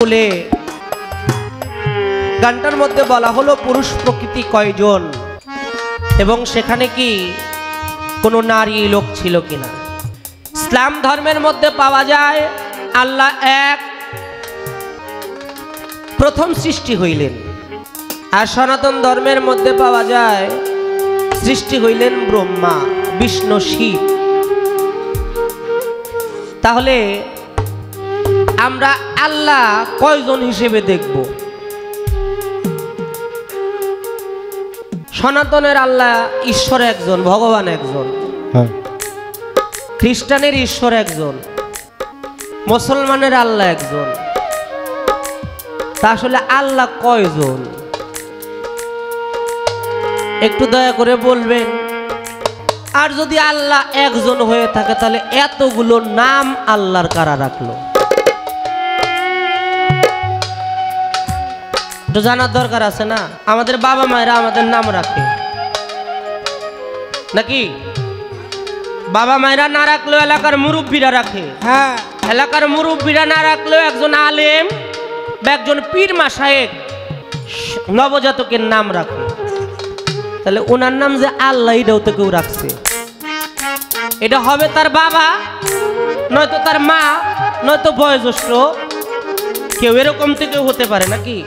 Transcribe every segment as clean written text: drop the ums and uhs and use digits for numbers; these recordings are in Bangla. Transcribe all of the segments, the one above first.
বলে গানটার মধ্যে বলা হলো পুরুষ প্রকৃতি কয়জন এবং সেখানে কি কোনো নারী লোক ছিল কিনা। ইসলাম ধর্মের মধ্যে পাওয়া যায় আল্লাহ এক, প্রথম সৃষ্টি হইলেন। আর সনাতন ধর্মের মধ্যে পাওয়া যায় সৃষ্টি হইলেন ব্রহ্মা, বিষ্ণু, শিব। তাহলে আমরা আল্লাহ কয়জন হিসেবে দেখব? সনাতনের আল্লাহ ঈশ্বর একজন, ভগবান একজন। খ্রিস্টানের ঈশ্বর একজন, মুসলমানের আল্লাহ একজন। তা আসলে আল্লাহ কয়জন একটু দয়া করে বলবেন। আর যদি আল্লাহ একজন হয়ে থাকে তাহলে এতগুলো নাম আল্লাহর কারা রাখলো? তো জানার দরকার আছে না। আমাদের বাবা মায়েরা আমাদের নাম রাখে নাকি? বাবা মায়েরা না রাখলেও এলাকার মুরব্বীরা রাখে। হ্যাঁ, এলাকার মুরব্বীরা না রাখলেও একজন আলেম বা একজন পীর মাশায়েখ নবজাতকের নাম রাখে। তাহলে ওনার নাম যে আল্লাহ, এটাও তো কেউ রাখছে। এটা হবে তার বাবা, নয়তো তার মা, নয়তো বয়োজ্যেষ্ঠ কেউ, এরকম থেকে হতে পারে নাকি?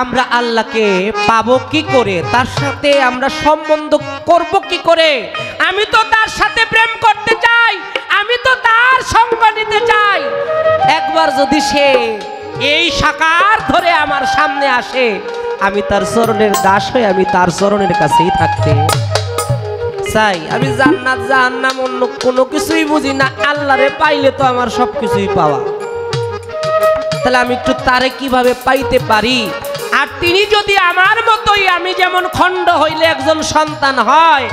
আমরা আল্লাহকে পাবো কি করে? তার সাথে আমরা সম্বন্ধ করব কি করে? আমি তো তার সাথে প্রেম করতে চাই, আমি তো তার সঙ্গ নিতে চাই। একবার যদি সে এই সাকার ধরে আমার সামনে আসে, আমি তার চরণের দাস হয়ে আমি তার চরণের কাছেই থাকতে চাই। আমি জান্নাত জাহান্নাম অন্য কোনো কিছুই বুঝি না, আল্লাহরে পাইলে তো আমার সব কিছুই পাওয়া। তাহলে আমি একটু তারে কিভাবে পাইতে পারি? আর তিনি যদি আমার মতোই, আমি যেমন খণ্ড হইলে একজন সন্তান হয়,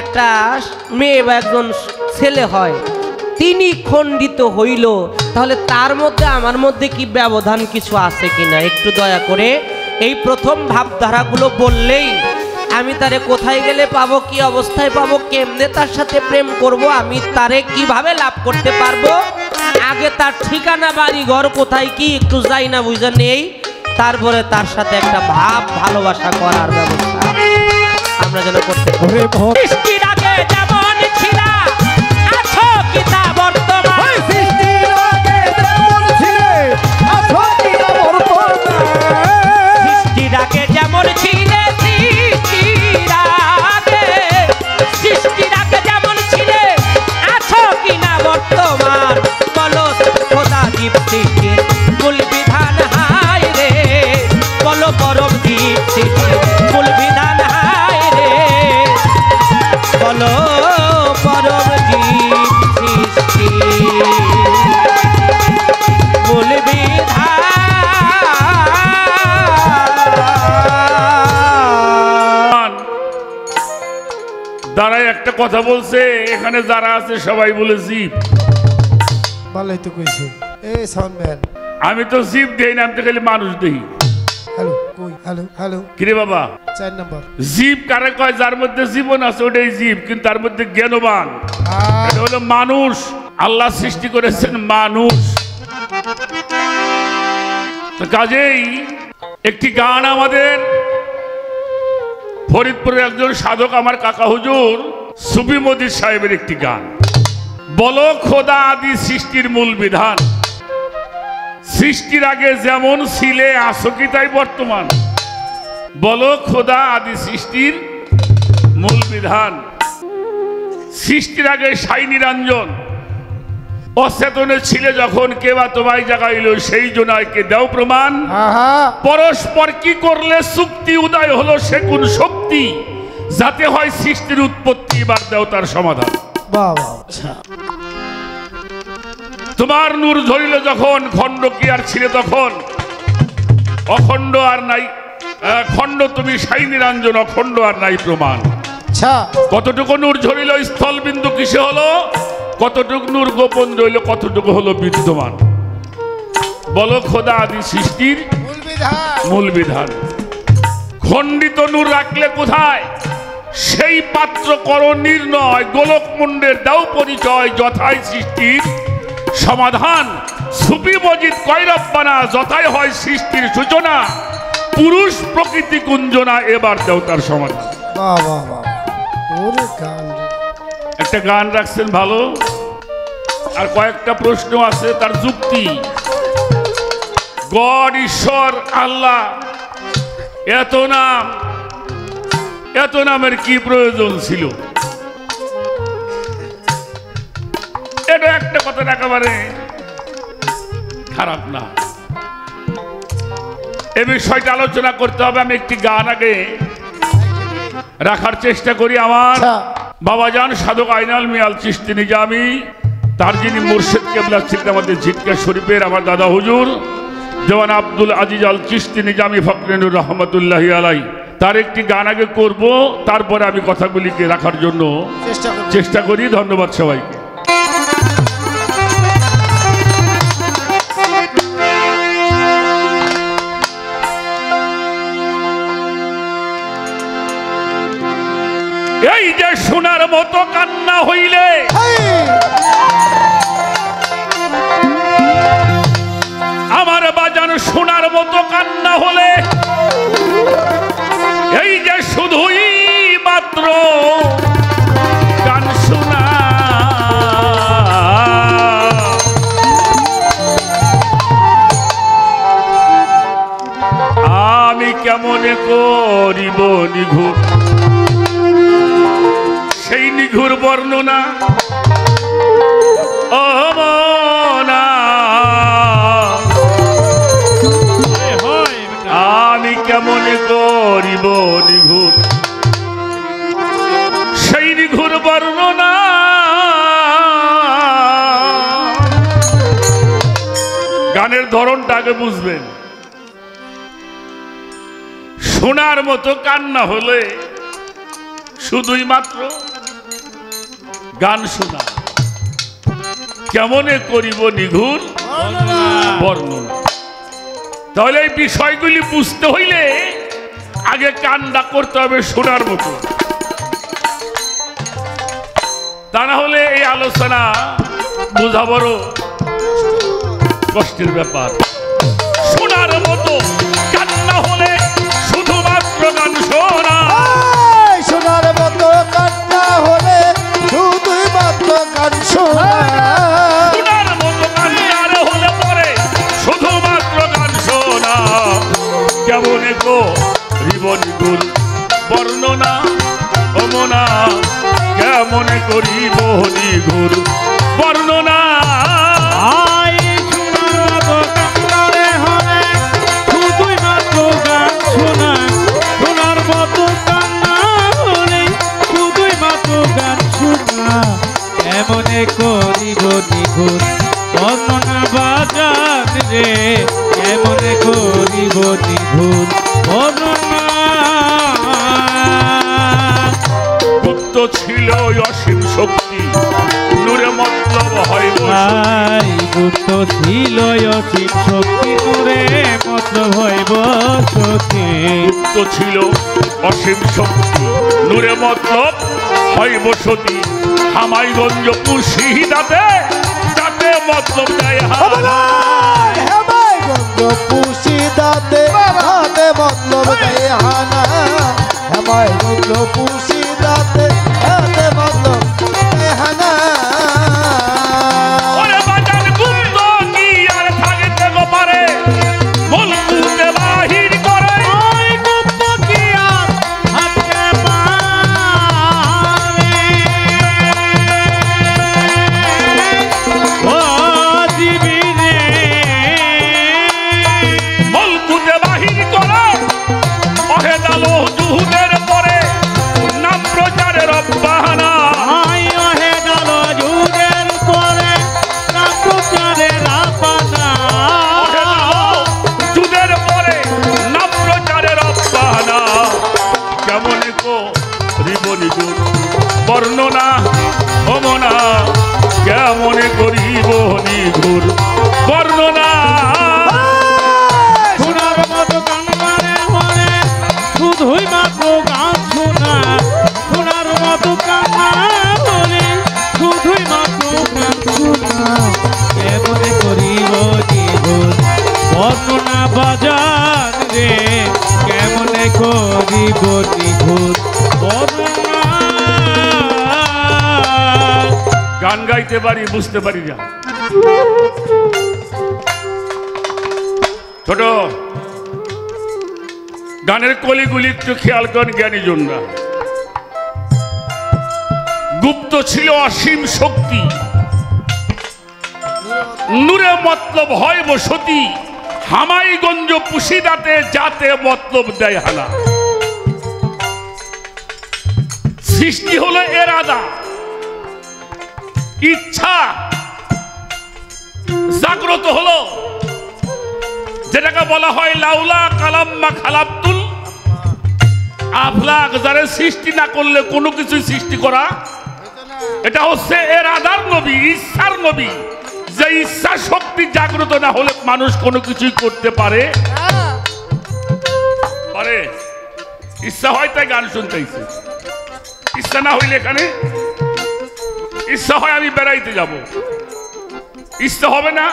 একটা মেয়ে বা একজন ছেলে হয়, তিনি খণ্ডিত হইল, তাহলে তার মধ্যে আমার মধ্যে কি ব্যবধান কিছু আছে কিনা? একটু দয়া করে এই প্রথম ভাবধারাগুলো বললেই আমি তারে কোথায় গেলে পাবো, কি অবস্থায় পাবো, কেমনে তার সাথে প্রেম করব, আমি তারে কিভাবে লাভ করতে পারবো, আগে তার ঠিকানা, বাড়ি, ঘর কোথায়, কি একটু যাই না বুঝে নেই, তারপরে তার সাথে একটা ভাব ভালোবাসা করার ব্যবস্থা আমরা যেন করতে পারি। দাঁড়ায় একটা কথা বলছে, এখানে যারা আছে সবাই বলে জীব। ভালোই তো কইছে। এই সাউন্ডম্যান, আমি তো জীব দেই না, আমি তো খালি মানুষ দেই। হ্যালো কই, হ্যালো হ্যালো, কিরে বাবা? 4 নাম্বার জীব কারে কয়? যার মধ্যে জীবন আছে ওটাই জীব, কিন্তু তার মধ্যে জ্ঞানবান এটা হলো মানুষ। আল্লাহ সৃষ্টি করেছেন মানুষ। কাজেই একটি গান আমাদের ফরিদপুরের একজন সাধক, আমার কাকা হুজুর সুফি মদির সাহেবের একটি গান, বলো খোদা আদি সৃষ্টির মূল বিধান, সৃষ্টির আগে যেমন ছিলে আসো কি তাই বর্তমান, বলো খোদা আদি সৃষ্টির মূল বিধান। সৃষ্টির আগে সাই নিরঞ্জন অচেতনে ছিলে যখন, কে বা তোমায় জাগাইল সেই জনায়কে দেও প্রমাণ, পরস্পর কি করলে চুক্তি উদয় হলো সে কোন শক্তি, যাতে হয় সৃষ্টির উৎপত্তি, এবার দেও তার সমাধান। তোমার নূর ঝরিল যখন, খণ্ড কি আর ছিলে তখন, অখণ্ড আর নাই খণ্ড তুমি সাই নিরঞ্জন, অখণ্ড আর নাই প্রমাণ। কতটুকু নূর ঝরিল স্থল বিন্দু কিসে হলো, কতটুকু নূর গোপন রইল, কতটুকু হলো বিদ্যমান, বলো খোদা আদি সৃষ্টির মূল বিধান। খণ্ডিত নূর রাখলে কোথায়, সেই পাত্র করো নির্ণয়, গোলক মুন্ডের দাও পরিচয়, যথাই সৃষ্টির সমাধান। সুফি মজিদ কয়রব্বানা যথাই হয় সৃষ্টির সূচনা, পুরুষ প্রকৃতি কুঞ্জনা এবার দেবতার সমাধান। বাহ বাহ বাহ, ওরে গান রে। একটা গান রাখছেন ভালো, আর কয়েকটা প্রশ্ন আছে তার যুক্তি। গড, ঈশ্বর, আল্লাহ, এত নামের কি প্রয়োজন ছিল? এটা একটা কথা একেবারে খারাপ না, এ বিষয়টা আলোচনা করতে হবে। আমি একটি গান আগে রাখার চেষ্টা করি। আমার বাবাজান সাধক আইনাল মিয়াল চিশতি নিজামি, তার যিনি মুর্শিদ কেবলা ছিলেন আমাদের ঝিটকা শরীফের আমার দাদা হুজুর দেওয়ান আব্দুল আজিজ আল চিশতি নিজামি ফকরেনুর রহমতুল্লাহি আলাই, তার একটি গান আগে করব, তারপরে আমি কথাগুলিকে রাখার জন্য চেষ্টা করি। ধন্যবাদ সবাইকে। এই যে সোনার মতো কান্না হইলে, আমার বাজান সোনার মতো কান্না হলে, এই যে শুধুই মাত্র গান শোনা, আমি কেমনে করিব নিঘুর সেই নিঘুর বর্ণনা, ও মনা আমি কেমনে করিব নিঘুর সেই নিঘুর বর্ণনা। গানের ধরনটা আগে বুঝবেন। সোনার মতো কান্না হলে শুধুই মাত্র গান শোনা, কেমনে করিব নিঘুর বর্ণনা। তাহলে এই বিষয়গুলি বুঝতে হইলে আগে কান্না করতে হবে সোনার মতো, তা না হলে এই আলোচনা বোঝা বড় কষ্টের ব্যাপার। সোনার মতো কান্না হলে শুধুমাত্র গান শোনা, সোনার মতো কান্না হলে শুধুই মাত্র গান শোনা, সোনার মতো কান্না হলে পরে শুধুমাত্র গান শোনা, কেমনে করিব নিঘুর বর্ণনা, ও মনা কেমনে করিব নিঘুর বর্ণনা। মনে করিব নিঘুর বর্ণনা বাজান রে, মনে করিব নিঘুর বর্ণনা। গুপ্ত ছিল অসীম শক্তি, নূরে মতলব হইব গুপ্ত ছিল অসীম শক্তি, নূরে মতলব হইব সখী। গুপ্ত ছিল অসীম শক্তি, নূরে মতলব হইব সতী, হামাইগঞ্জ পুশিদাতে যাতে মতলব যায় হেমাইগঞ্জ পুশিদাতে হাতে মতলব দেয় হানা, হেমাইগঞ্জ পুশিদাতে হাতে মতলব দেয় হানা। ওরে বাজান গুপ্ত কি আর থাকতে গো পারে, মুলকুতে বাহির করে গুপ্ত কি আর থাকতে পারে, ও জীবিরে বর্ণনা বাজান রে কেমনে করিব নিখুঁত বর্ণনা। গান গাইতে পারি বুঝতে পারি না। ছোট গানের কলিগুলি একটু খেয়াল করেন জ্ঞানী জনরা। গুপ্ত ছিল অসীম শক্তি, নূরে মতলব হয় বসতি, হামাইগঞ্জ পুশিদাতে যাতে মতলব দেয় হানা। সৃষ্টি হলো এরাদা, ইচ্ছা জাগ্রত হলো, যেটাকে বলা হয় লাউলা কালাম্মা খালাবতুল আফলাক। যারা সৃষ্টি না করলে কোনো কিছু সৃষ্টি করা, এটা হচ্ছে এরাদার নবী, ইচ্ছার নবী। যে ইচ্ছা শক্তি জাগ্রত না হলে মানুষ কোনো কিছুই করতে পারে পারে। ইচ্ছা হয় তাই গান শুনতেইছে, ইচ্ছা না হইলে এখানে ইচ্ছা হয় আমি বেড়াইতে যাব, ইচ্ছা হবে না,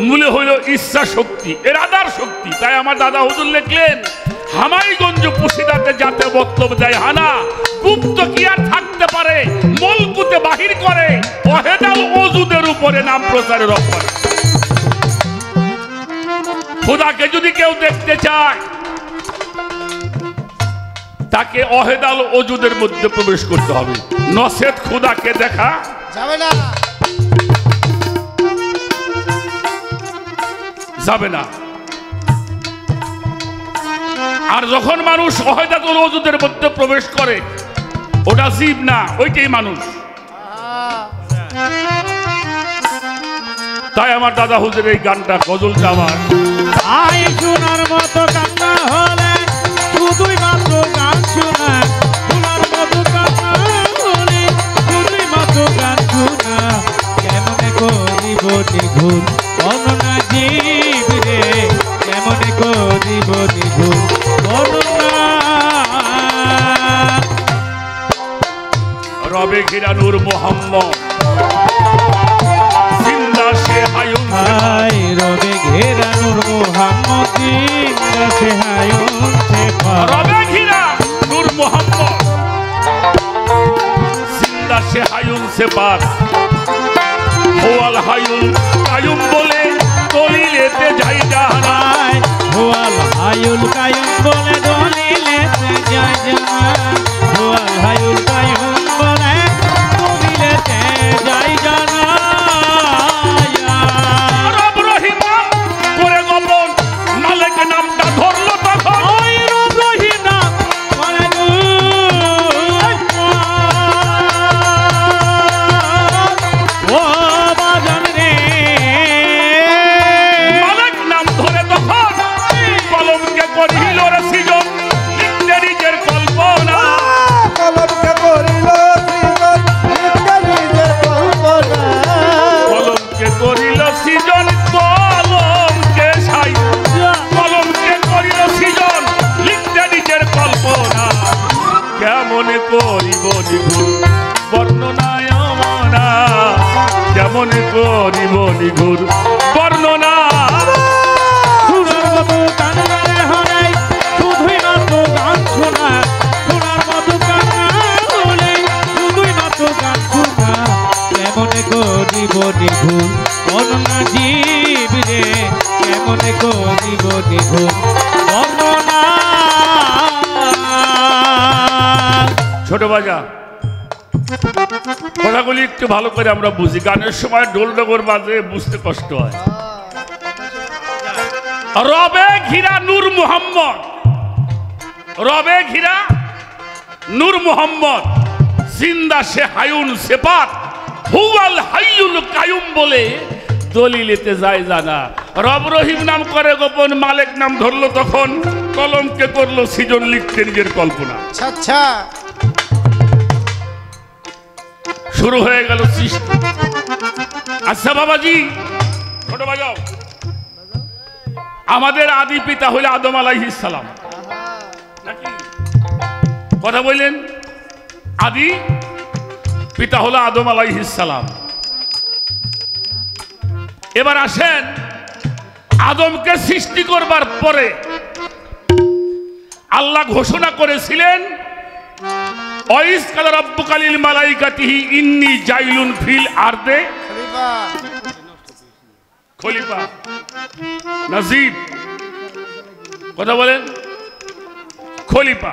মূলে হইল ইচ্ছা শক্তি, এরাদার শক্তি। তাই আমার দাদা হুজুর লিখলেন হামাইগঞ্জ পুশিদাতে যাতে মতলব দেয় হানা। গুপ্ত কি আর থাকতে পারে, মলকুতে বাহির করে, ওহেদাল ওজুদের উপরে নাম প্রচারের অপরে। খোদাকে যদি কেউ দেখতে চায় তাকে ওহেদাল ওজুদের মধ্যে প্রবেশ করতে হবে, নসেত খোদাকে দেখা যাবে না, যাবে না। আর যখন মানুষ ওহেদাতুল ওজুদের মধ্যে প্রবেশ করে, ওটা জীব না, ওইটাই মানুষ। তাই আমার দাদা হুজুর এই গানটা গজলটা আমার আই শোনার মতো কান্না হলে শুধুই মাত্র গান শোনা, শোনার মতো কান্না হলে শুধুই মাত্র গান শোনা। কেমনে করিব নিখুঁত বর্ণনা জীব রে, কেমনে করিব নিখুঁত বর্ণনা। রবে ঘিরা নূর মোহাম্মদ জিন্দা সে হায়ুন, হাই রবে ঘেরা নূর মোহাম্মদ জিন্দা সে হায়ুন সে পার। রবে ঘিরা নূর মোহাম্মদ জিন্দা সে হায়ুন সে পার। হোয়াল হায়ুন কায়ুম বলে দলিলেতে যাই জাহানা, হোয়াল হায়ুল কায়ুম বলে দলিলেতে যাই জাহানা, হোয়াল হায়ুল কায়ুম বলে দলিলেতে যাই জাহানা। রব রহিম করে গোপন মালিক নামটা ধরলো তখন, ওই রব রহিম নাম করে ও বাজান রে, মালিক নাম ধরে তখন কলমকে করিল রে সৃজন, লিখতে নিজের কল্পনা। কলমকে করিল সৃজন, লিখতে নিজের কল্পনা। কলমকে করিল সৃজন, কলমকে সাই, কলমকে করিল সৃজন, লিখতে নিজের কল্পনা। কেমন করিব নিঘুর বর্ণনায় মনা, কেমন করিব নিঘুর বর্ণনা। শোনার মতো কান্না হলে শুধুই মাত্র গান শোনা, শোনার মতো কান্না হলে শুধুই মাত্র গান শোনা। কেমনে করিব নিখুঁত বর্ণনা জীব রে, কেমনে করিব নিখুঁত বর্ণনা। ছোট বাজা কথাগুলি একটু ভালো করে আমরা বুঝি, গানের সময় ঢোল ডগর বাজে বুঝতে কষ্ট হয়। রবে ঘিরা নূর মুহাম্মদ, রবে ঘিরা নূর মুহাম্মদ জিন্দা সে হায়ুন সেপাত, হুয়াল হাইয়ুল কায়ুম বলে দলিলেতে যায় জানা। রব রহিম নাম করে গোপন, মালিক নাম ধরলো তখন কলমকে করলো সৃজন, লিখতে নিজের কল্পনা। আচ্ছা শুরু হয়ে গেল সৃষ্টি। আচ্ছা বাবাজি, ছোট বাজাও, আমাদের আদি পিতা হইল আদম আলাইহিস সালাম, নাকি কথা বললেন? আদি পিতা হলো আদম আলাইহিস সালাম। এবার আসেন আদমকে সৃষ্টি করবার পরে আল্লাহ ঘোষণা করেছিলেন ওয়াইস কালা রাব্বুকা লিল মালাইকাতিহি ইন্নী জাইলুন ফিল আরদে খলিফা। নাজিব কথা বলেন, খলিফা।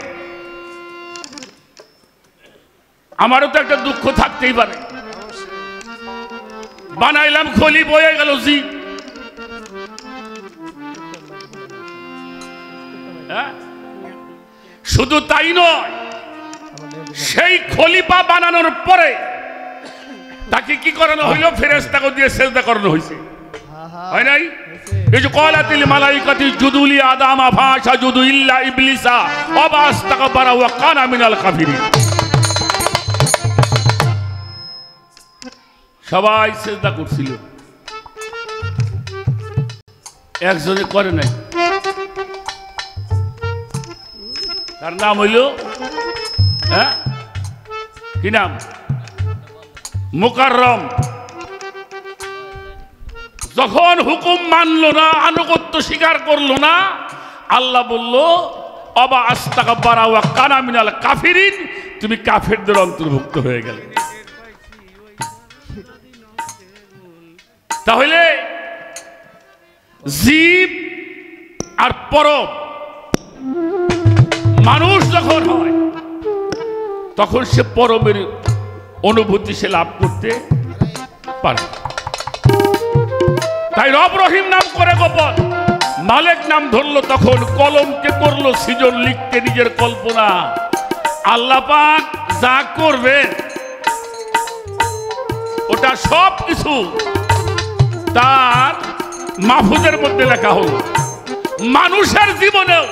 আমারও তো একটা দুঃখ থাকতেই পারে, বানাইলাম খলিফা হয়ে গেল জি। শুধু তাই নয়, সেই খলিফা বানানোর পরে তাকে কি করানো হইল? ফেরেশতাকে দিয়ে সেজদা করানো হয়েছে, হয় নাই? এই যে ক্বালাতিল মালাইকাতু জুদু লি আদম ফাসাজুদু ইল্লা ইবলিসা আবা আস্তাকবারা ওয়া কানা মিনাল কাফিরিন। সবাই সেজদা করছিল, একজনে করে নাই। তার নাম হইল কি নাম? মুকাররম। যখন হুকুম মানলো না, আনুগত্য স্বীকার করলো না, আল্লাহ বলল আবা আস্তাকবারা ওয়া কানা মিনাল কাফিরিন, তুমি কাফেরদের অন্তর্ভুক্ত হয়ে গেলে। তাহলে জীব আর পরব মানুষ যখন হয় তখন সে পরবের অনুভূতি সে লাভ করতে পারে। তাই রব রহিম নাম করে গোপন, মালিক নাম ধরলো তখন, কলমকে করলো সৃজন, লিখতে নিজের কল্পনা। আল্লাহ পাক যা করবেন ওটা সব কিছু তার মাহফুজের মধ্যে লেখা হলো। মানুষের জীবনেও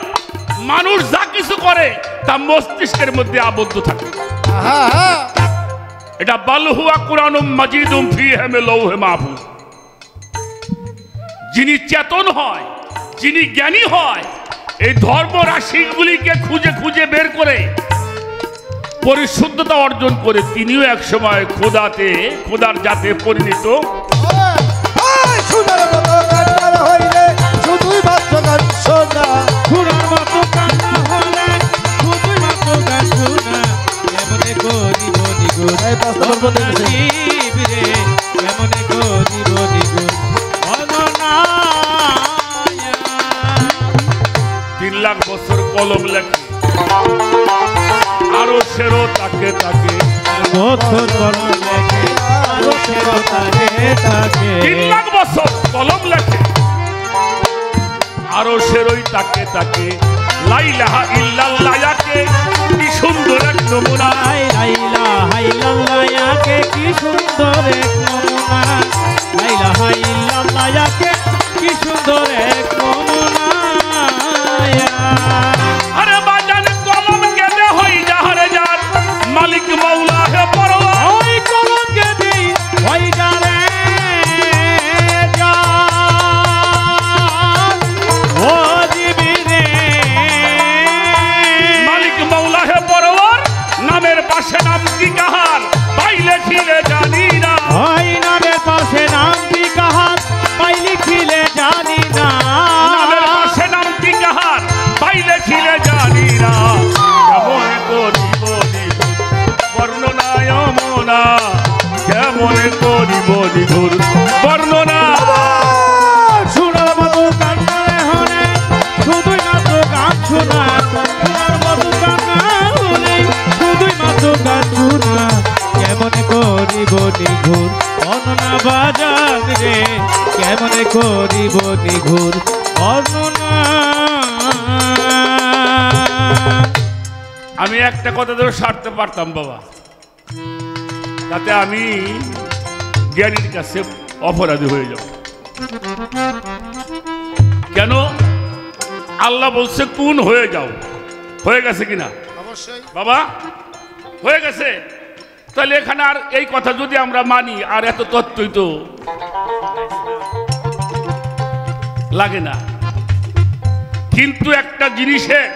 মানুষ যা কিছু করে তা মস্তিষ্কের মধ্যে আবদ্ধ থাকে। এটা বাল হুয়া কুরআনুম মাজিদুম ফি লাউহে মাহফুজ। যিনি চেতন হয়, যিনি জ্ঞানী হয়, এই ধর্ম রাশিগুলিকে খুঁজে খুঁজে বের করে পরিশুদ্ধতা অর্জন করে তিনিও এক সময় খোদার জাতে পরিণত। তিন লাখ বছর কলম লেখে, আরো সেরো তাকে তাকে বছর কলম লেখে, আরো সেরো তাকে তাকে। 3 লাখ বছর কলম লেখে, আরো সেরোই তাকে তাকে। লা ইলাহা ইল্লাল্লাহ ইয়াকে কি সুন্দর এক নমুনা, লা ইলাহা ইল্লাল্লাহ ইয়াকে কি সুন্দর এক নমুনা, লা ইলাহা ইল্লাল্লাহ ইয়াকে কি সুন্দর এক নমুনা। আরে বাজান কলম কেটে হই যাহারে যার মালিক মাওলা হে পরওয়ার। ওই কলম কেটে হই যারে যার, ও জীবনে মালিক মাওলা হে পরওয়ার। নামের পাশে নাম কি কাহার পাইলে খিলে জানি না, ওই নামের পাশে নাম কি কাহার পাইলে খিলে জানি না, নামের পাশে নাম কি কাহার পাইলে খিলে জানি না। কেমন করিব বর্ণনায় মনা, কেমন করিব নিধুর বর্ণনা। শোনার মতো কান্নারে হনে শুধুই মাত্র গান শোনা, শোনার মতো কান্না হনে শুধুই মাত্র গান শোনা। কেমন করিব নিঘুর বর্ণনা বাজান রে, কেমন করিব নিঘুর বর্ণনা। আমি একটা কথা ধরে সারতে পারতাম বাবা, তাতে আমি জ্ঞানীর কাছে অপরাধী হয়ে যাব। কেন? আল্লাহ বলছে কোন হয়ে যাও, হয়ে গেছে কিনা বাবা? হয়ে গেছে। তাহলে এখানে আর এই কথা যদি আমরা মানি, আর এত তত্ত্বই তো লাগে না। কিন্তু একটা জিনিসের,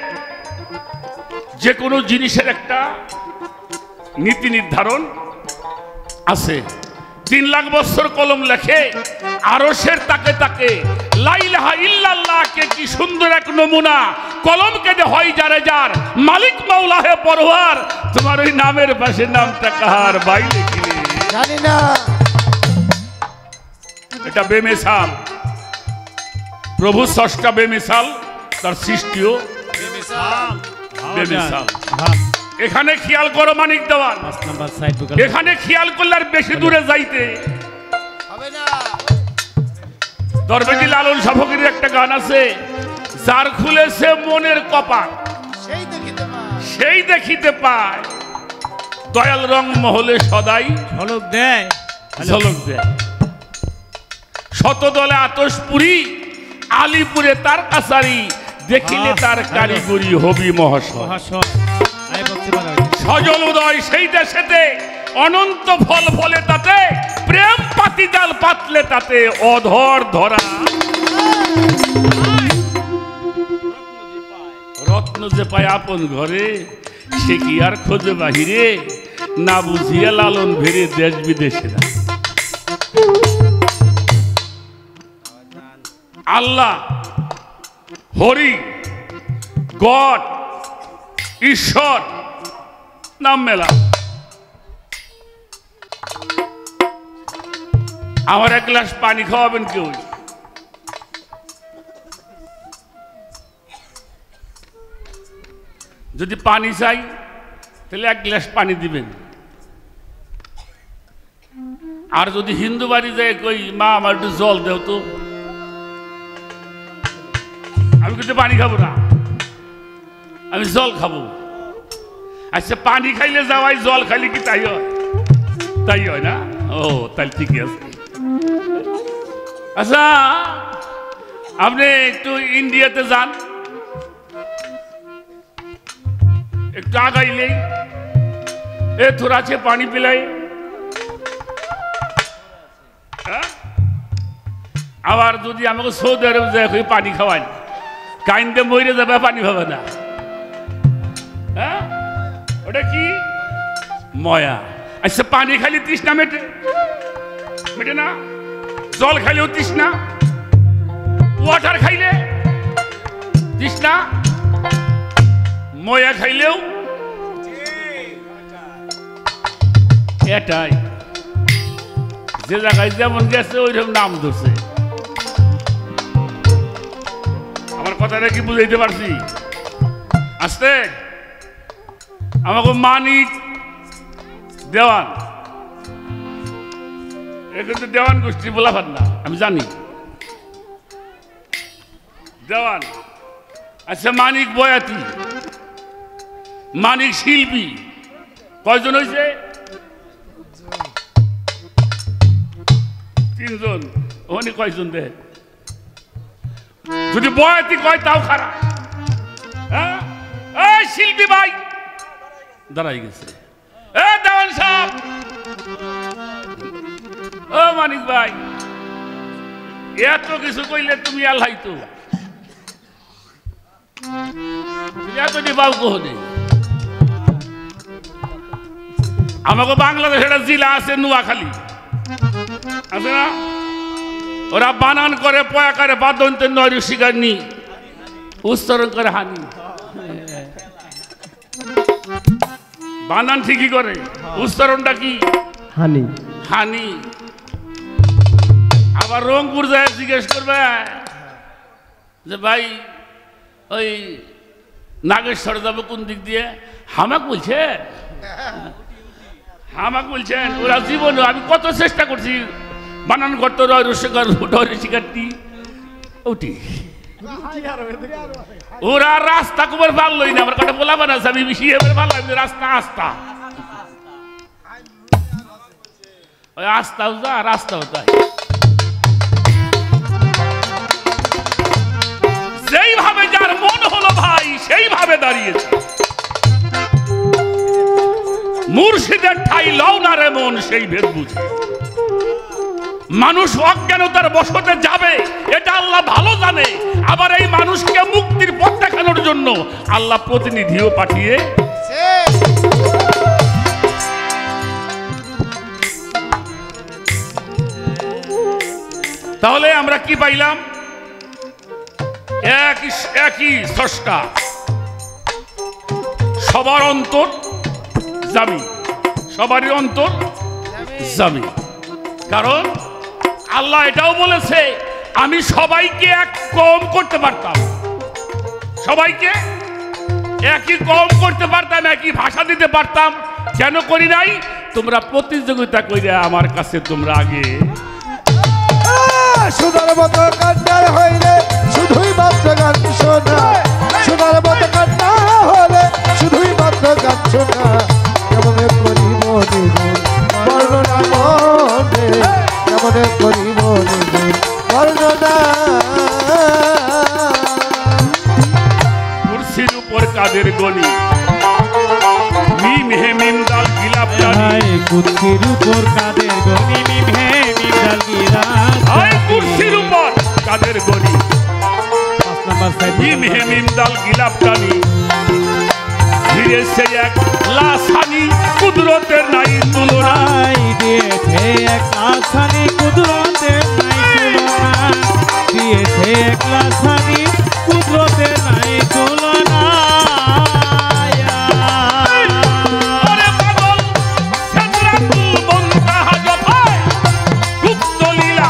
যে কোনো জিনিসের একটা নীতি নির্ধারণ আছে। 3 লাখ বছর কলম লেখে, আরশের তাকে তাকে। লা ইলাহা ইল্লাল্লাহ কে কি সুন্দর এক নমুনা, কলম কেটে হয় যারে যার, মালিক মাওলা হে পরওয়ার, তোমার ওই নামের পাশে নামটা কার ভাই লিখলে? জানি না। এটা বেমিসাল, প্রভু স্রষ্টা বেমিসাল, তার সৃষ্টিও বেমিসাল। এখানে খেয়াল করো মানিক দেওয়ান, এখানে খেয়াল করলে আর বেশি দূরে যাইতে হবে না। দরবেজি লালন শাহফকিরের একটা গান আছে, যার খুলেছে মনের কপাট সেই দেখিতে পায়, দয়াল রং মহলে সদাই ঝলক দেয়, ঝলক দেয়। শতদলে আতশপুরি, আলিপুরে তার কাছারি, দেখিলে তার কারিগরি হবি মহাশয়। সজল উদয় সেই দেশেতে, অনন্ত ফল ফলে তাতে, প্রেম পাতি জাল পাতলে তাতে অধর ধরা। রত্ন যে পায় আপন ঘরে, সে কি আর খোঁজে বাহিরে, না বুঝিয়ে লালন ভেরে দেশ বিদেশেরা। আল্লাহ, হরি, গড, ঈশ্বর নাম মেলা। আমার এক গ্লাস পানি খাওয়াবেন কেউ? যদি পানি চাই তাহলে এক গ্লাস পানি দিবেন। আর যদি হিন্দু বাড়ি যায় কই, মা আমার একটু জল দেও তো, আমি কিন্তু পানি খাবো না, আমি জল খাবো। আচ্ছা, পানি খাইলে যাওয়াই, জল খাইলে কি তাই হয়? তাই হয় না? ও তাহলে ঠিকই আছে। আচ্ছা, আপনি একটু ইন্ডিয়াতে যান, একটু আগাইলেই এ থোড়া আছে পানি পিলাই, আবার যদি আমাকে সৌদি আরব যায় পানি খাওয়ান, কাইন্দে মরে যাবে, পানি পাবে না। হ্যাঁ, ওটা কি ময়া? আচ্ছা, পানি খালি তৃষ্ণা মেটে? মেটে না। জল খাইলেও তৃষ্ণা, ওয়াটার খাইলে তৃষ্ণা, ময়া খাইলেও এটাই। যে জায়গায় যেমন গেছে ওইরকম নাম ধরছে। আমার কথাটা কি বুঝাইতে পারছি? আসতে আমাকে মানিক দেওয়ান, এ কিন্তু দেওয়ান গোষ্ঠী বলা পার না, আমি জানি দেওয়ান। আচ্ছা, মানিক বয়াতি, মানিক শিল্পী, কয়জন হয়েছে? 3 জন। ওখানে কয়জন দেয়? যদি বয়াতি কয় তাও খারাপ। হ্যাঁ, এই শিল্পী ভাই দাঁড়াই গেছে। এ দেওয়ান সাহেব, ও মানিক ভাই, এত কিছু কইলে তুমি আল্লাহ তো এত দিবাও কোহনে। আমাকে বাংলাদেশ একটা জেলা আছে নোয়াখালী, আছে না? ওরা বানান করে পয়াকারে বাদন্তে নয় শিকার নি, উচ্চারণ করে হানি। বানান ঠিকই করে, উচ্চারণটা কি? হানি। হানি। আবার রংপুর যায় জিজ্ঞেস করবে যে ভাই ওই নাগেশ্বর যাবো কোন দিক দিয়ে? হামাক বলছে, হামাক বলছেন। ওরা জীবনে আমি কত চেষ্টা করছি বানান করতে, শিকারটি ওটি ওরা রাস্তা কুমার পারলই না। আমার কাটা বলা বানাচ্ছে, আমি বেশি পারলাম রাস্তা আস্তা, ওই আস্তাও যা রাস্তাও তাই। যেইভাবে যার মন হলো ভাই সেইভাবে দাঁড়িয়েছে। মুর্শিদের ঠাই লও না রে মন, সেই ভেদ বুঝে। মানুষ অজ্ঞানতার বশতে যাবে, এটা আল্লাহ ভালো জানে। আবার এই মানুষকে মুক্তির পথ দেখানোর জন্য আল্লাহ প্রতিনিধিও পাঠিয়ে। তাহলে আমরা কি পাইলাম? একই স্রষ্টা, সবার অন্তর জামি, সবারই অন্তর জামি। কারণ আল্লাহ এটাও বলেছে আমি সবাইকে এক কম করতে পারতাম, সবাইকে একই কম করতে পারতাম, একই ভাষা দিতে পারতাম। কেন করি নাই? তোমরা প্রতিযোগিতা করে আমার কাছে তোমরা আগে। সোনার মতো কান্না হইলে শুধুই মাত্র গান শোনা, সোনার মতো কান্না হলে শুধুই মাত্র গান শোনা। কেমন করিব নিগুণ বর্ণনা মনে, কেমন করিব নিগুণ বর্ণনা। কুরসির উপর কাদের গনি, মিম হে মিম দাল গিলাপ জানি। কুরসির উপর কাদের গনি, মিম হে মিম দাল গিলাপ হায় কুরসির উপর কাদের গনি, 5 নাম্বার সাইড মিম হে মিম দাল গিলাপ জানি। ধীরে সে এক লাসানি কুদরতের নাই তুলনা। দিয়েছে এক লাসানি কুদরতের নাই তুলনা, দিয়েছে এক লাসানি কুদরতের নাই তুলনা। ওরে পাগল সাদরাতুল মুনতাহা যথায় গুপ্ত লীলা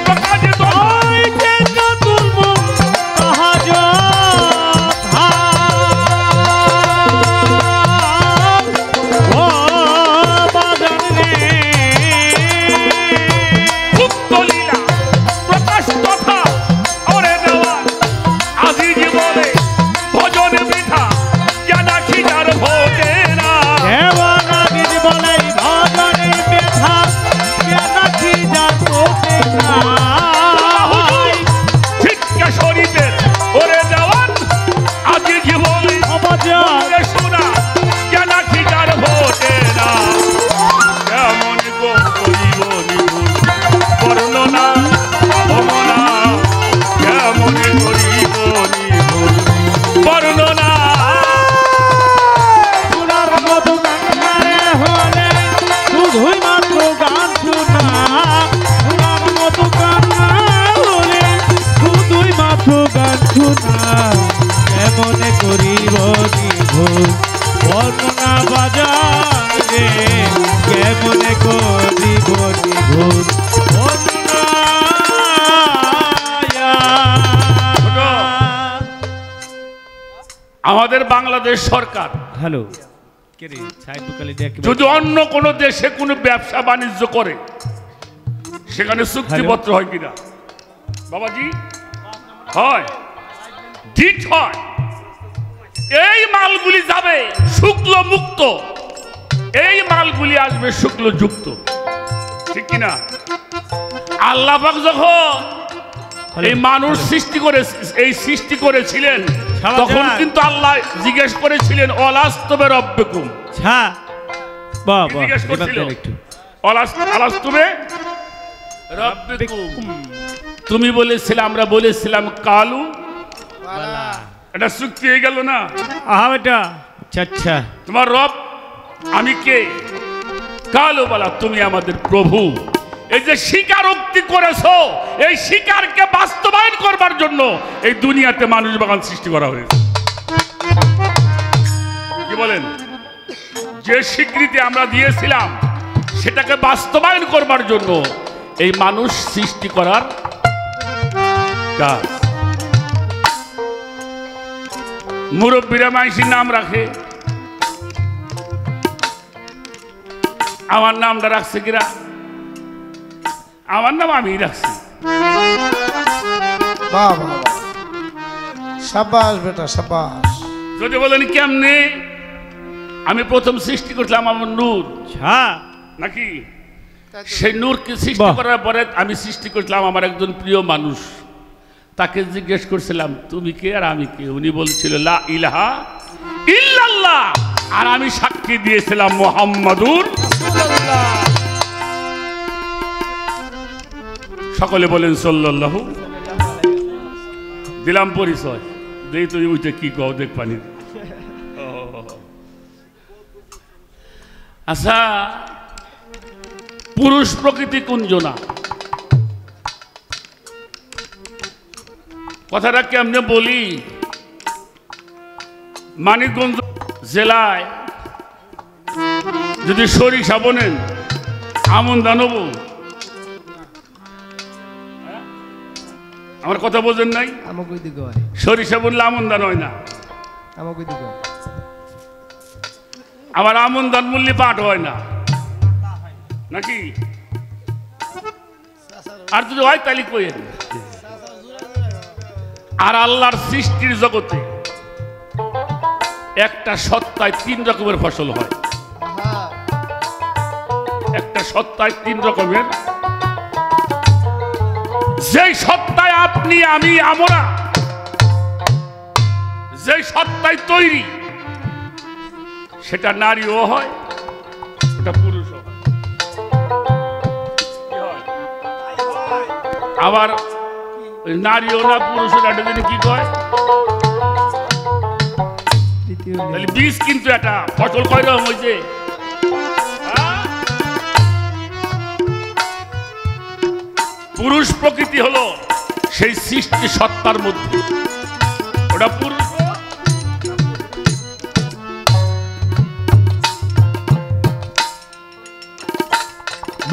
প্রকাশে দোহায়। জান্নাতুল মুনতাহা ও বাজান রে, গুপ্ত লীলা প্রকাশ তথা ওরে দেওয়া আজিজ বলে ভজন বৃথা জানা খিজার ভোগে না। দেওয়ানাগির বলে ভজনের ব্যথা নাকি জানতে না। শিক্ষা শরীফের ওরে দেওয়ান আজিজ বলে অবাজান শোনা জানা খিজার ভোগে না। কেমন গো করিব নিগুণ বর্ণনা ভমনা, কেমন করিব নিগুণ বর্ণনা। সোনার মতো কান্নারে হলে শুধুই মাত্র গান শোনা, সোনার মতো কান্না হলে শুধুই মাত্র গান শোনা। কেমন করিব নিভুল বর্ণনা বাজান রে, কেমন করিব নিভুল বর্ণনা। আমাদের বাংলাদেশ সরকার হ্যালো কে রে সাইড কালি দেখ যদি অন্য কোনো দেশে কোনো ব্যবসা বাণিজ্য করে সেখানে চুক্তিপত্র হয় কিনা বাবাজি? হয়, ঠিক হয়। এই মালগুলি যাবে শুক্ল মুক্ত, এই মালগুলি আসবে শুক্ল যুক্ত, ঠিক কিনা? আল্লাহ পাক যখন এই মানুষ সৃষ্টি করে এই সৃষ্টি করেছিলেন তখন কিন্তু আল্লাহ জিজ্ঞেস করেছিলেন অলাস্তবে রব্বিকুম। হ্যাঁ বাহ বাহ জিজ্ঞেস এবার করছিল দেন একটু অলাস্তবে রব্বিকুম। তুমি বলেছিলে, আমরা বলেছিলাম কালু। এটা চুক্তি হয়ে গেল না? আহা বেটা আচ্ছা আচ্ছা তোমার রব আমি কে? কালু বলা তুমি আমাদের প্রভু। এই যে স্বীকারোক্তি করেছো, এই স্বীকারকে বাস্তবায়ন করবার জন্য এই দুনিয়াতে মানুষ বাগান সৃষ্টি করা হয়েছে। কি বলেন? যে স্বীকৃতি আমরা দিয়েছিলাম সেটাকে বাস্তবায়ন করবার জন্য এই মানুষ সৃষ্টি করার কাজ। মুরব্বীরা মাইসির নাম রাখে, আমার নামটা রাখছে কিরা? আমার নাম আমি রাখছি। বাহ বাহ বাহ। সাবাস বেটা সাবাস। যদি বলেন কেমনে? আমি প্রথম সৃষ্টি করছিলাম আমার নূর, হ্যাঁ নাকি? সেই নূরকে সৃষ্টি বাহ। করার পরে আমি সৃষ্টি করছিলাম আমার একজন প্রিয় মানুষ। তাকে জিজ্ঞেস করছিলাম তুমি কে আর আমি কে? উনি বলছিল লা ইলাহা ইল্লাল্লাহ, আর আমি সাক্ষী দিয়েছিলাম মুহাম্মাদুর। সকলে বলেন সাল্লাল্লাহু। দিলাম পরিচয়, দেই তুই উঠে কি কও দেখ পানি। আচ্ছা, পুরুষ প্রকৃতি কুঞ্জনা, কথাটা কেমনে বলি, মানিকগঞ্জ জেলায় যদি সরিষা বোনেন আমন ধান হবো, আমার কথা বোঝেন নাই? সরিষা বললে আমন ধান হয় না, আবার আমন ধান বললে পাট হয় না নাকি? আর যদি হয় তাহলে কইেন। আর আল্লাহর সৃষ্টির জগতে একটা সত্তায় 3 রকমের ফসল হয়, একটা সত্তায় 3 রকমের। যেই সত্তায় আপনি আমি আমরা যেই সত্তায় তৈরি, সেটা নারীও হয়, সেটা পুরুষও হয়। আবার নারীও না পুরুষও না, এটা কি কয়? তাহলে বীজ কিন্তু একটা ফসল কয় রকম হয়েছে। পুরুষ প্রকৃতি হলো সেই সৃষ্টি সত্তার মধ্যে, ওটা পুরুষ।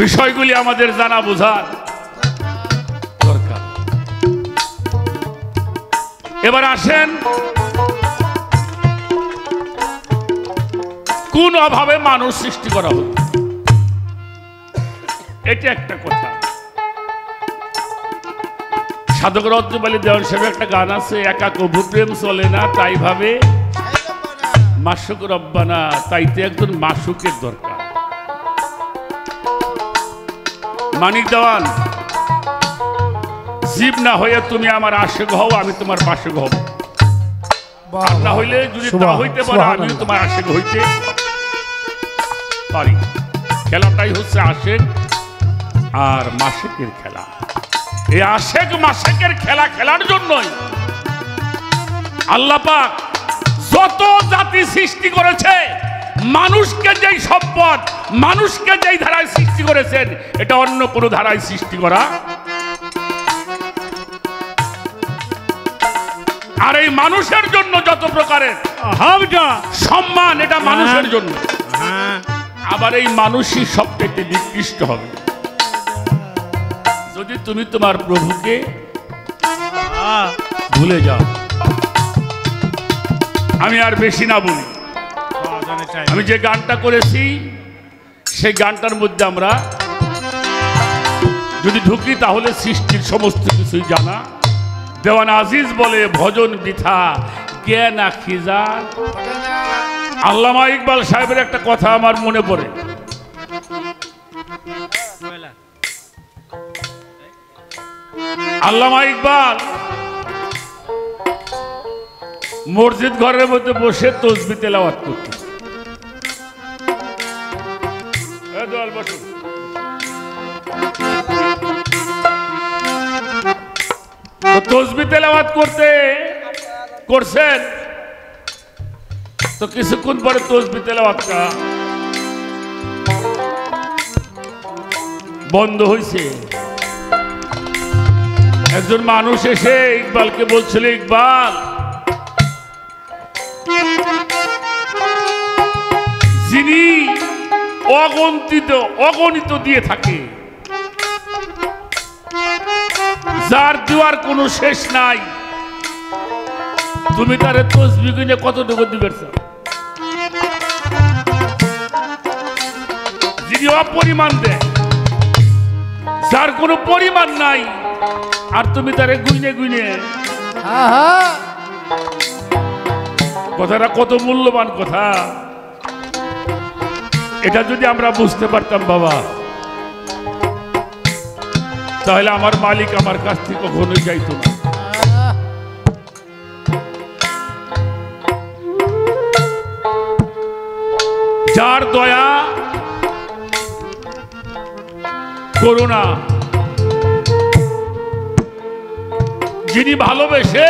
বিষয়গুলি আমাদের জানা বোঝার দরকার। এবার আসেন, কোন অভাবে মানুষ সৃষ্টি করা হলো, এটা একটা কথা। সাধক রজ্জুবালী দেওয়ান সাহেব একটা গান আছে, একা কভু প্রেম চলে না, তাই ভাবে মাসুক রব্বানা, তাইতে একজন মাসুকের দরকার। মানিক দেওয়ান, জীব না হইয়া তুমি আমার আশেক হও, আমি তোমার মাসুক হব। আর না হইলে যদি তা হইতে পারে, আমি তোমার আশেক হইতে পারি। খেলাটাই হচ্ছে আশেক আর মাসেকের খেলা। এই আশেক মাসেকের খেলা খেলার জন্যই আল্লাহ পাক যত জাতি সৃষ্টি করেছে, মানুষকে যেই সম্পদ, মানুষকে যেই ধারায় সৃষ্টি করেছেন, এটা অন্য কোনো ধারায় সৃষ্টি করা। আর এই মানুষের জন্য যত প্রকারের সম্মান, এটা মানুষের জন্য। আবার এই মানুষই সবচেয়ে নিকৃষ্ট হবে যদি তুমি তোমার প্রভুকে ভুলে যাও। আমি আর বেশি না বলি, আমি যে গানটা করেছি সেই গানটার মধ্যে আমরা যদি ঢুকি তাহলে সৃষ্টির সমস্ত কিছুই জানা। দেওয়ান আজিজ বলে ভজন বৃথা জ্ঞান আখিজার। আল্লামা ইকবাল সাহেবের একটা কথা আমার মনে পড়ে। আল্লামা ইকবাল মসজিদ ঘরের মধ্যে বসে তসবিহ তেলাওয়াত করত। তসবিহ তেলাওয়াত করছেন, তো কিছুক্ষণ পরে তসবিহ তেলাওয়াতটা বন্ধ হয়েছে। একজন মানুষ এসে ইকবালকে বলছিল, ইকবাল, যিনি অগণিত দিয়ে থাকে, যার দেওয়ার কোনো শেষ নাই, তুমি তার তসবিহ কিনে কতটুকু দিবে? যিনি অপরিমাণ দেয়, যার কোনো পরিমাণ নাই, আর তুমি তারে গুইনে গুইনে। কথাটা কত মূল্যবান কথা। এটা যদি আমরা বুঝতে পারতাম বাবা, তাহলে আমার মালিক আমার কাছ থেকে কখনোই যাইত না। যার দয়া করুণা, যিনি ভালোবেসে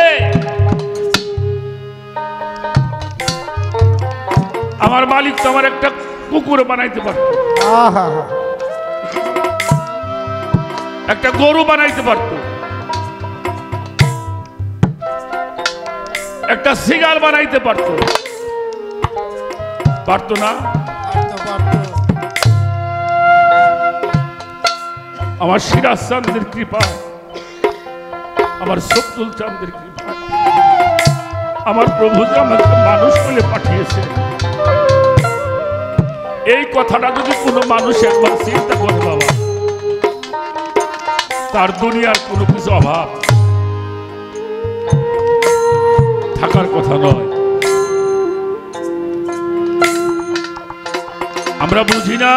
আমার মালিক তো আমার একটা কুকুর বানাইতে পারত, একটা গরু বানাইতে পারত, একটা সিগার বানাইতে পারতো, পারতো না? আমার সিরাজ চাঁদের কৃপায়, আমার শত্রুল চাঁদের কৃপায় আমার প্রভু যে আমাকে মানুষ বলে পাঠিয়েছে, এই কথাটা যদি কোনো মানুষ একবার চিন্তা করে বাবা, তার দুনিয়ার কোনো কিছু অভাব থাকার কথা নয়। আমরা বুঝি না,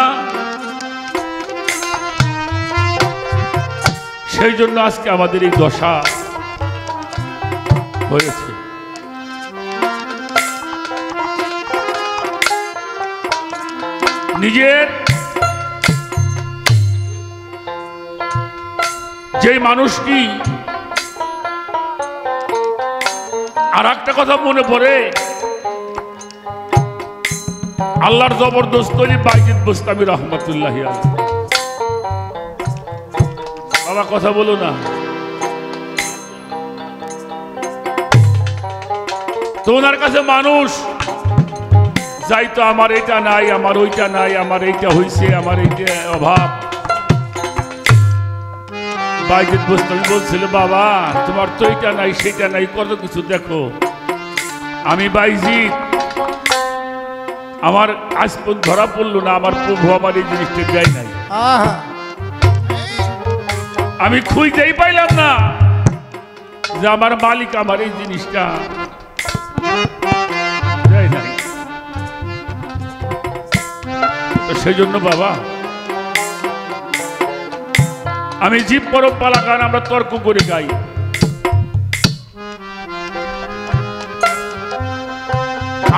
সেই জন্য আজকে আমাদের এই দশা হয়েছে। নিজের যে মানুষটি, আর একটা কথা মনে পড়ে, আল্লাহর জবরদস্ত বাইজিদ বুস্তামি রহমতুল্লাহ আলাইহি। বাবা কথা বলো না। তো ওনার কাছে মানুষ যাইতো, আমার এটা নাই, আমার ওইটা নাই, আমার এইটা হইছে, আমার এইটা অভাব। বাইজিদ বুস্তামি বলছিল, বাবা তোমার তো এইটা নাই সেটা নাই, কত কিছু দেখো। আমি বাইজিদ, আমার আজ পর্যন্ত ধরা পড়লো না আমার প্রভু আমার এই জিনিসটা দেয় নাই। আমি খুঁজতেই পাইলাম না যে আমার মালিক আমার এই জিনিসটা দেয় নাই। তো সেই জন্য বাবা, আমি জীব পরব পালা গান আমরা তর্ক করে গাই।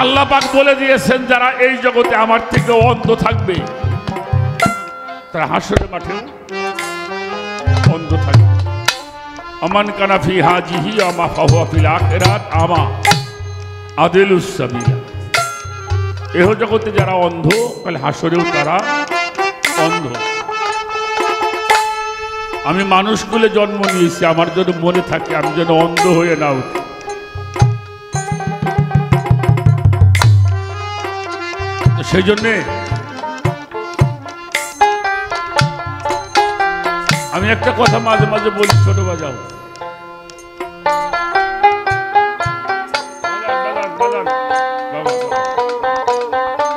আল্লাহ পাক বলে দিয়েছেন, যারা এই জগতে আমার থেকে অন্ধ থাকবে তারা হাসরের মাঠেও অন্ধ থাকবে। আমান কানা ফি হাজিহি আমা ফাহুয়া ফিল আখিরাত আমা আদিলুস সাবিলা। এহ জগতে যারা অন্ধ, তাহলে হাসরেও তারা অন্ধ। আমি মানুষগুলো জন্ম নিয়েছি, আমার যেন মনে থাকে আমি যেন অন্ধ হয়ে না উঠি। সেই জন্যে আমি একটা কথা মাঝে মাঝে বলি, ছোট বাজাও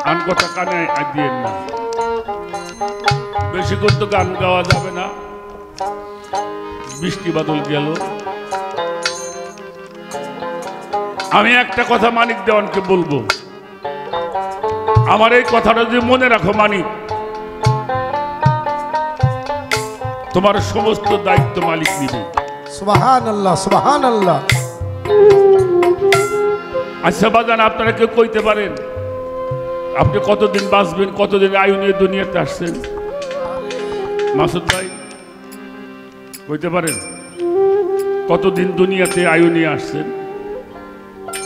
গান কথা কানে দিয়েন না, বেশি করে তো গান গাওয়া যাবে না। বৃষ্টি বাদল গেল। আমি একটা কথা মানিক দেওয়ানকে বলবো, আমার এই কথাটা যদি মনে রাখো মানিক, তোমার সমস্ত দায়িত্ব মালিক নিবে। সুবহানাল্লাহ, সুবহানাল্লাহ। আচ্ছা বাজান, আপনারা কেউ কইতে পারেন আপনি কতদিন বাঁচবেন, কতদিন আয়ু নিয়ে দুনিয়াতে আসছেন? মাসুদ ভাই কইতে পারেন কতদিন দুনিয়াতে আয়ু নিয়ে আসছেন?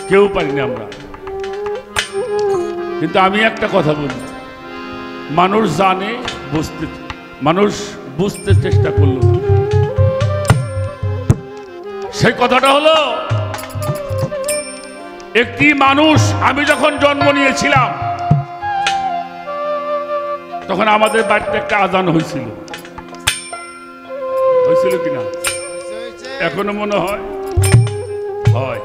কেউ পারি না আমরা। কিন্তু আমি একটা কথা বলি, মানুষ জানে, মানুষ বুঝতে চেষ্টা করল। সেই কথাটা হলো, একটি মানুষ, আমি যখন জন্ম নিয়েছিলাম তখন আমাদের বাড়িতে একটা আজান হয়েছিল, হয়েছিল কিনা এখনো মনে হয় হয়।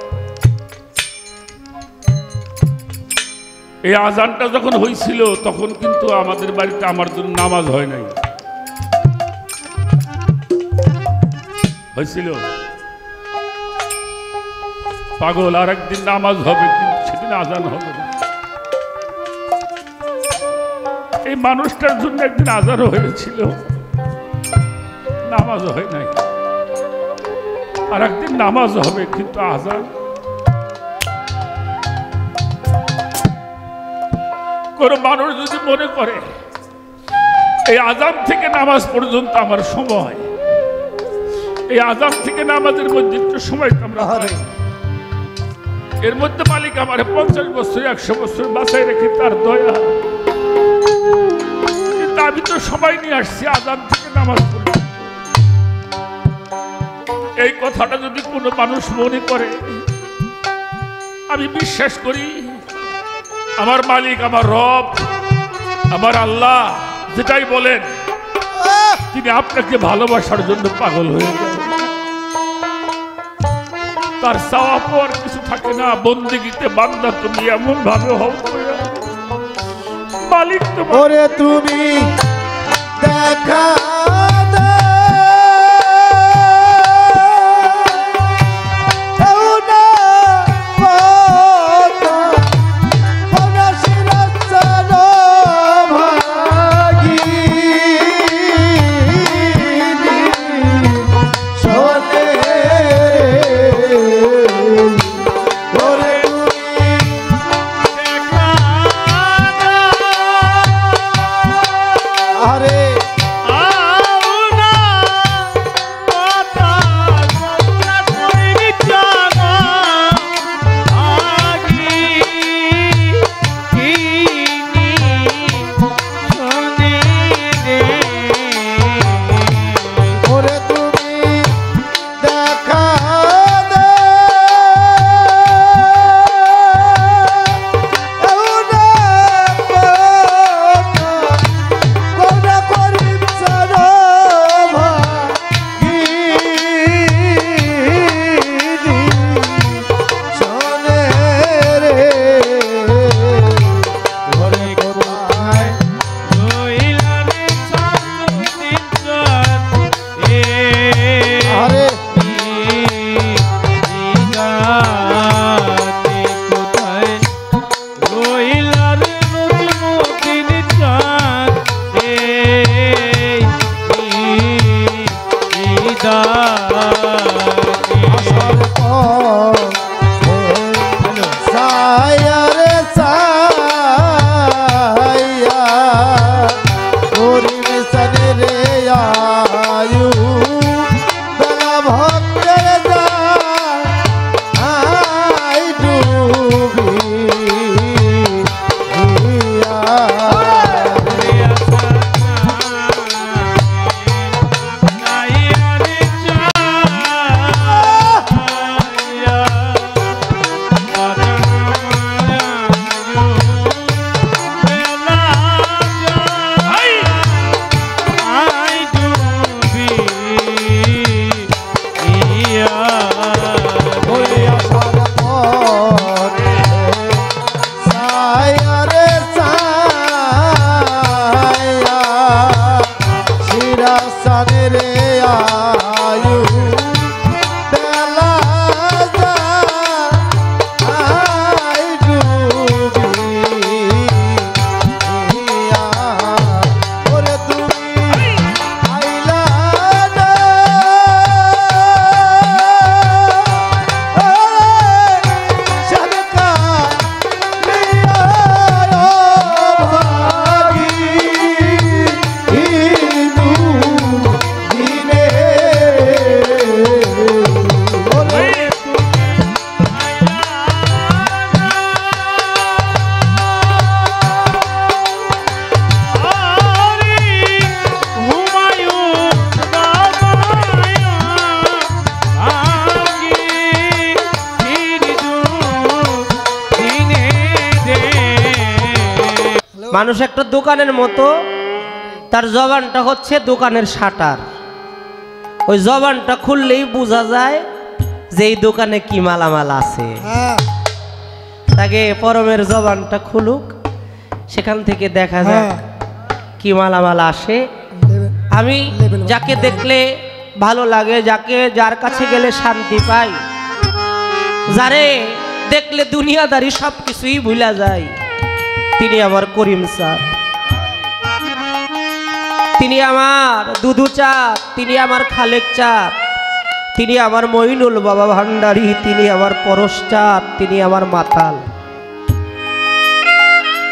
এই আজানটা যখন হয়েছিল তখন কিন্তু আমাদের বাড়িতে আমার জন্য নামাজ হয় নাই। হয়েছিল পাগল, আর একদিন নামাজ হবে, কিন্তু সেদিন আজান হবে না। এই মানুষটার জন্য একদিন আজানও হয়েছিল, নামাজ হয় নাই। আর একদিন নামাজ হবে, কিন্তু আজান। কোন মানুষ যদি মনে করে এই আজান থেকে নামাজ পর্যন্ত আমার সময়, এই আজান থেকে নামাজের মধ্যে একটু সময় আমরা হারাই, এর মধ্যে মালিক আমার 50 বছর 100 বছর বাঁচাই রেখে তার দয়া। কিন্তু আমি তো সময় নিয়ে আসছি আজান থেকে নামাজ পড়তে। এই কথাটা যদি কোনো মানুষ মনে করে আমি বিশ্বাস করি আমার মালিক, আমার রব, আমার আল্লাহ যেটাই বলেন তিনি আপনাকে ভালোবাসার জন্য পাগল হয়ে যান। তার চাওয়া পাওয়ার কিছু থাকে না। বন্দেগীতে বান্দা তুমি এমন ভাবে হও, মালিক তোমার ওরে তুমি দেখা মানুষ একটা দোকানের মতো, তার জবানটা হচ্ছে দোকানের শাটার। ওই জবানটা খুললেই বোঝা যায় যে এই দোকানে কি মালামাল আছে। তাকে পরমের জবানটা খুলুক, সেখান থেকে দেখা যায় কি মালামাল আসে। আমি যাকে দেখলে ভালো লাগে, যার কাছে গেলে শান্তি পাই, যারে দেখলে দুনিয়াদারি সব কিছুই ভুলা যায়, তিনি আমার করিম স্যার, তিনি আমার দুদু চাঁদ, তিনি আমার খালেক চাঁদ, তিনি আমার মইনুল বাবা ভান্ডারী, তিনি আমার পরশ চাঁদ, তিনি আমার মাতাল,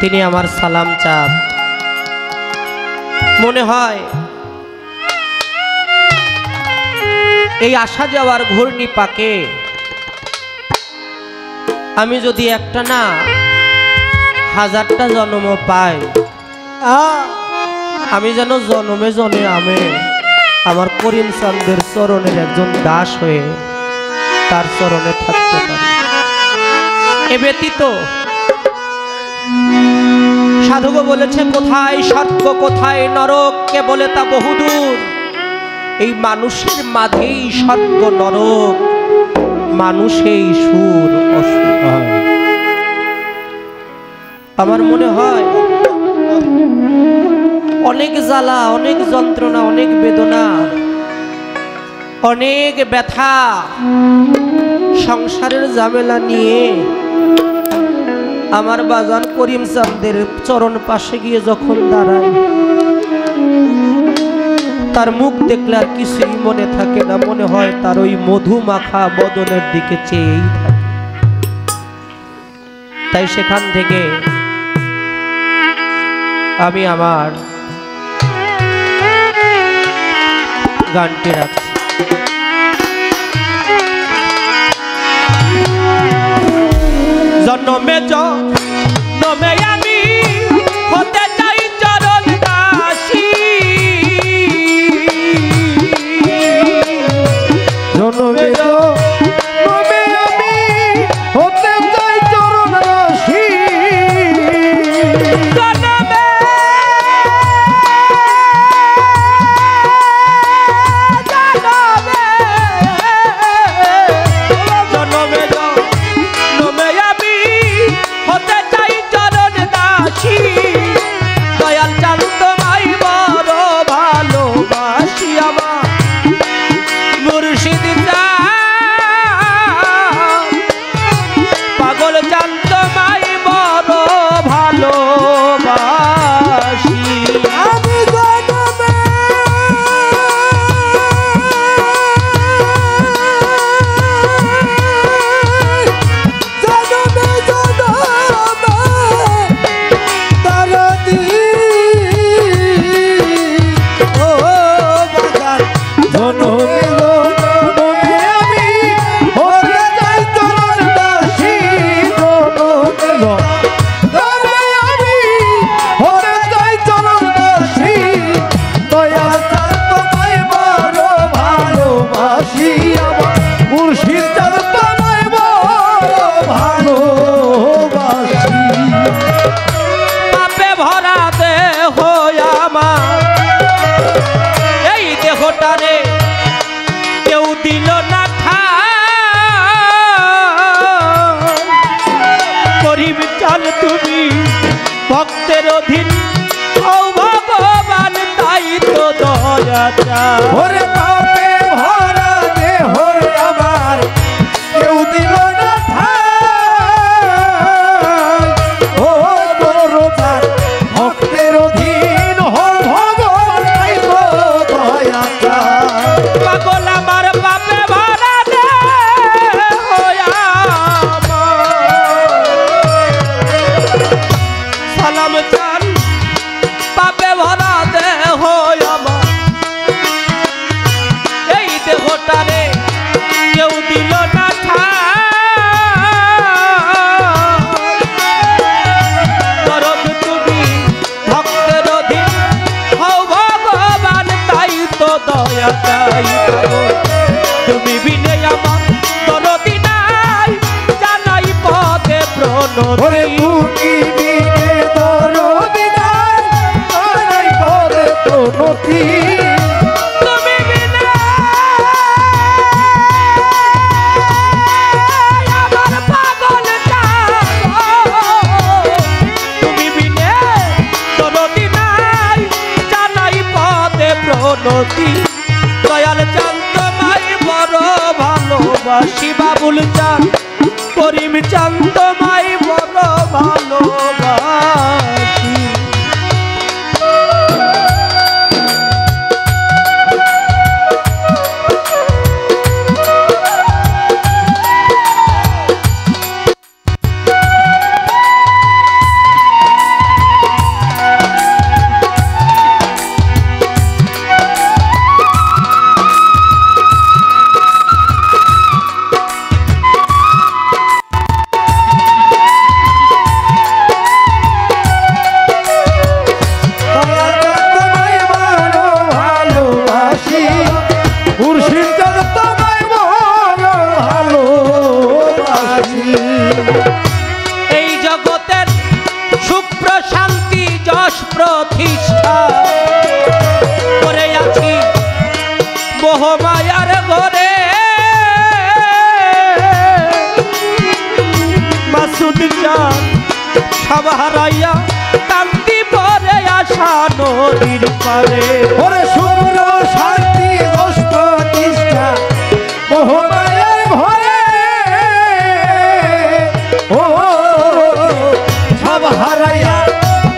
তিনি আমার সালাম চাঁদ। মনে হয় এই আসা যাওয়ার ঘূর্ণি পাকে আমি যদি একটা না 1000টা জন্ম পাই, আমি যেন জন্মে জন্মে আমার করিম চাঁদের চরণের একজন দাস হয়ে তার চরণে থাকতে পারি। এ ব্যতীত সাধুগ বলেছে কোথায় স্বর্গ কোথায় নরক, কে বলে তা বহুদূর। এই মানুষের মাঝেই স্বর্গ নরক, মানুষেই সুর অসুর। আমার মনে হয় অনেক জ্বালা, অনেক যন্ত্রণা, অনেক বেদনা, অনেক ব্যথা, সংসারের ঝামেলা নিয়ে আমার বাজান করিম চাঁদের চরণ পাশে গিয়ে যখন দাঁড়াই, তার মুখ দেখলে আর কিছুই মনে থাকে না, মনে হয় তার ওই মধু মাখা বদনের দিকে চেয়েই থাকে। তাই সেখান থেকে আমি আমার গানটি রাখছি। জন্মে জন্মে আমি হতে চাই চরণ দাসী, জন্মে জন্মে আমি হতে চাই চরণ দাসী। জন্মে জন্মে জন্মে আমি হতে চাই চরণ দাসী, দয়াল চাঁদ তোমায় বড় ভালোবাসি, আমার মুর্শিদ পাগল চাঁদ তোমায় বড় ভালোবাসি। আমি জন্মে জন্মে জন্মে তারতি ও বাগান, জন্মে জন্মে আমি হতে চাই চরণ দাসী। জন্মে জন্মে আমি হতে চাই চরণ দাসী, দয়াল চাঁদ তোমায় বড় ভালোবাসি, আমার মুর্শিদ চাঁদ তোমায় বড় ভালোবাসি। পাপে ভরা দেহ আমার, এই দেহটারে কেউ দিল না ঠাঁই, করিম চাল তুমি ভক্তের অধীন হও ভগবান, তাই তো দয়া চাই। ওরে পাপে ভরা দেহ আমার, কেউ দিল না ঠাঁই, ও দরবার ভক্তের অধীন হও ভগবান, তাই তো দয়া চাই। পাগল আমার পাপে ভরা দেহ আমার, সালাম চান পাপে ভরা দেহ আমার, এই দেহটারে কেউ দিল না ঠাঁই, দরদ তুমি ভক্তের অধীন হও ভগবান, তাই তো দয়া চাই। তুমি বিনে আমার দরদি নাই, জানাই পদে ওরে প্রণতি। তুমি বিনে দরদি নাই, আনাই পদে প্রণতি। তুমি বিনে আমার পাগল চাঁদ, তুমি বিনে দরদি নাই, জানাই পদে প্রণতি। দয়াল চাঁদ তোমায় বড় ভালোবাসি, বাবুল চাঁদ করিম চাঁদ তোমায় বড় ভালোবাসি। সব হারাইয়া কান্দি পরে আসা নদীর পারে ওরে শুভ্র শান্তি দোষ্ট নিষ্ঠা মোহমায়ার ঘরে ও সব হারাইয়া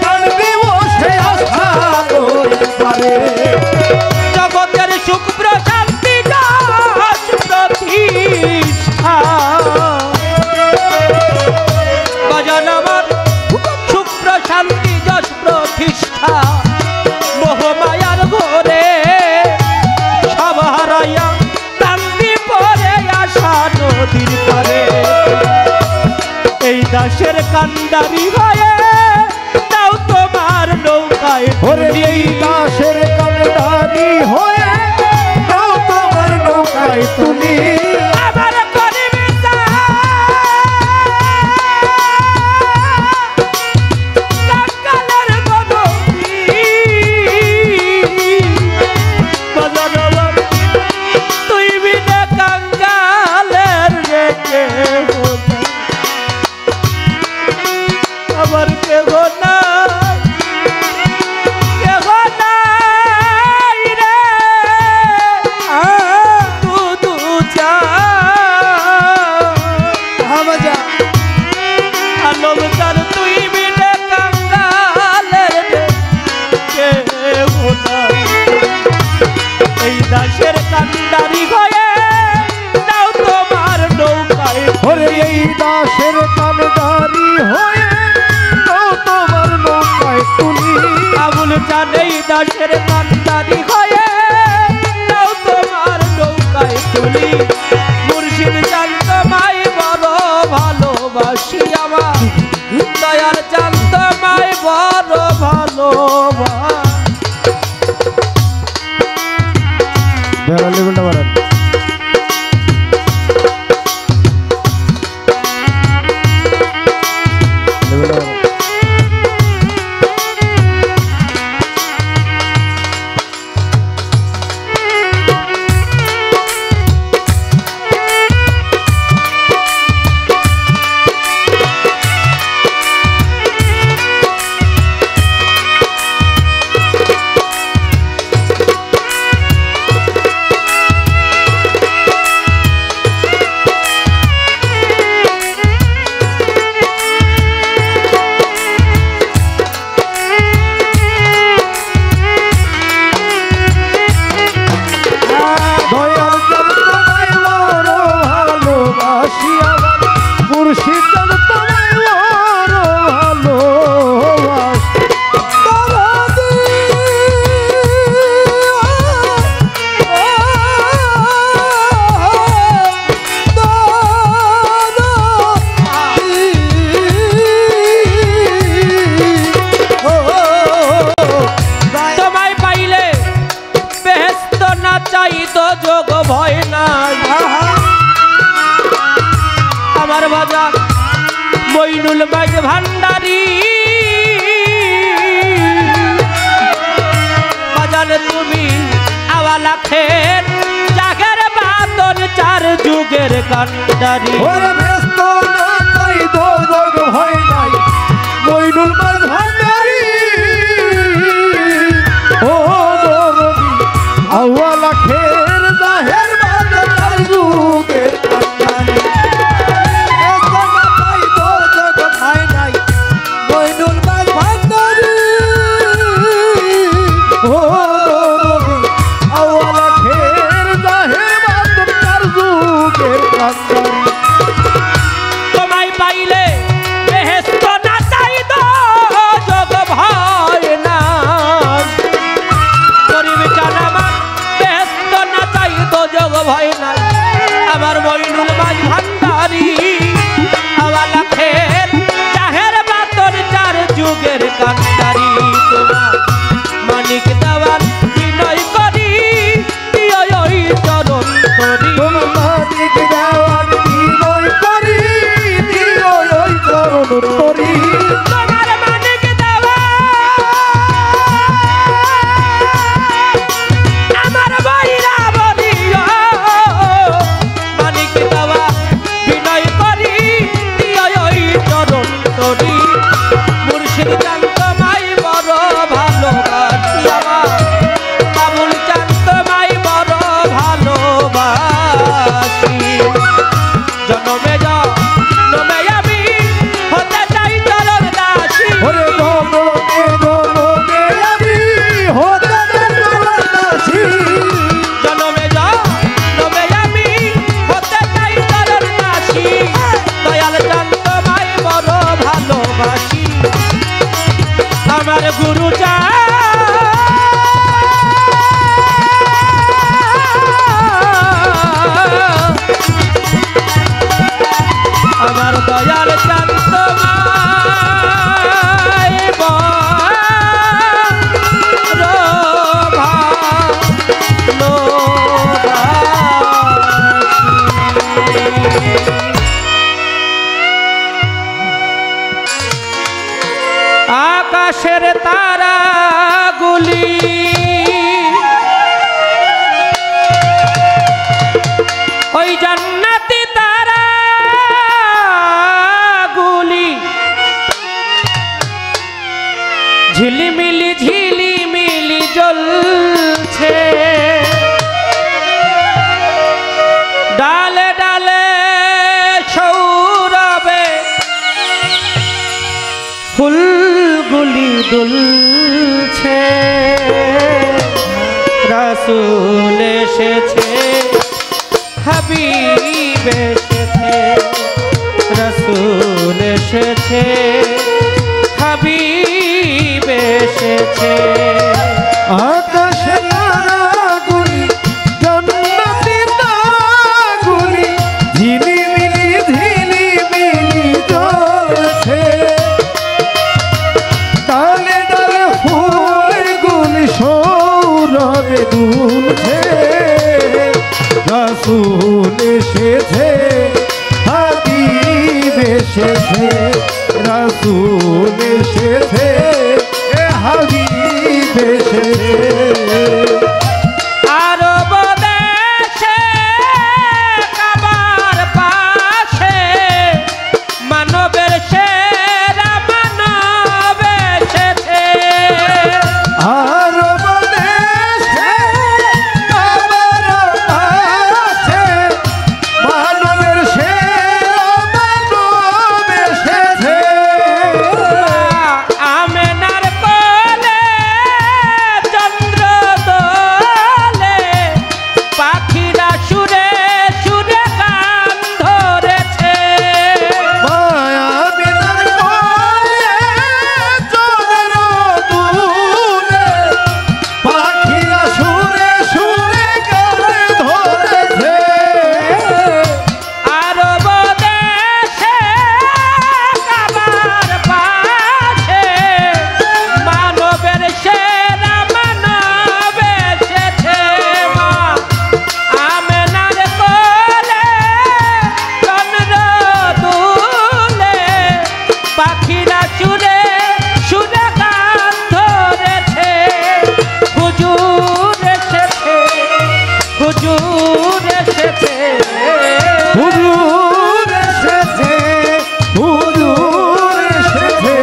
কান্দি বসে আশা নদীর পারে জগতের সুখ প্রশান্তি যশ প্রতিষ্ঠা বাজান আমার সুখ প্রশান্তি যশ প্রতিষ্ঠা মোহমায়ার ঘরে সব হারাইয়া কান্দি পরে আসা নদীর পারে এই দাসের কান্ডারি হয়ে তাও তোমার নৌকায় ওরে এই দাসের কান্ডারি হয়ে তাও তোমার নৌকায় তুলি আমার করিবে কাঙ্গালের বদলি বাজার তুই বিনা কাঙ্গালের রেখে আমার কেহ নাই কেহ নাই রে তুদু যা হামজা আলম তার তুই বিনে কাঙ্গালের কেহ নাই এই দাসের কান্ডারি হয়ে নাও তোমার নৌকায় ওরে এই দাসের কান্ডারি হয়ে তাও তোমার নৌকায় তুলি আবুল জানেই দাসের কান্ডারি হয়ে নাও তোমার নৌকায় তুলি মুর্শিদ জান তোমায় বড় ভালোবাসি আমার দয়ার জান তোমায় বড় ভালোবাসি লেভেলটা বাড়ান লেভেলটা বাড়ান দয়াল জান তোমায় বড় ভালোবাসি আমার মুর্শিদ জান তোমায় বড় ভালোবাসি দরদি তোমায় পাইলে বেহেশত না চাই তো যোগ ভয় নাই আমার বাজার মইনুল বাজ ভান্ডারি বাজার তুমি আওয়ালা খের জাগের বাতন চার যুগের কান্ডারি ওরে ব্যস্ত না চাই তো যোগ ভয় নাই মইনুল বাজ ভান্ডারি ও দরদি আওয়ালা খের জাহের বাজার যুগের কান্ডারি ব্যস্ত না চাই তো যোগ ভয় নাই মইনুল বাজ ভান্ডারি ও দরদি আওয়ালা খের জাহের বাজার যুগের কান্ডারি আমার দয়াল চান্ত মাই বড় ভালোবাসি। আকাশের তারাগুলি ওই জান্নাতি তারাগুলি ঝিলিমিলি ঝিলিমিলি জ্বলছে, ডালে ডালে সৌরভে ফুলগুলি দুলছে। রাসূল এসেছে, হাবিব এসেছে, রাসূল এসেছে, হাবিব এসেছে। আকাশে তারাগুলি জান্নাতি তারাগুলি ঝিলিমিলি ঝিলিমিলি জ্বলছে, ডালে ডালে ফুলগুলি সৌরভে দুলছে। রাসূল এসেছে, হাবিব এসেছে, রাসূল এসেছে, হাবিব এসেছে। আরব দেশে কাবার পাশে মানবের সেরা মানব এসেছে। আরব দেশে কাবার পাশে মানবের সেরা মানব এসেছে। আমেনার কোলে চন্দ্র দোলে, পাখিরা সুরে সুরে গান ধরেছে। মায়াবিনার কোলে চন্দ্র দুলে, পাখিরা সুরে সুরে গান ধরেছে। আরব দেশে কাবার পাশে মানবের সেরা মানব এসেছে। মা আমেনার কোলে চন্দ্র দুলে, পাখিরা সুরে সুরে গান ধরেছে। হুজুর এসেছে, হুজুর এসেছে, হুজুর এসেছে, হুজুর এসেছে।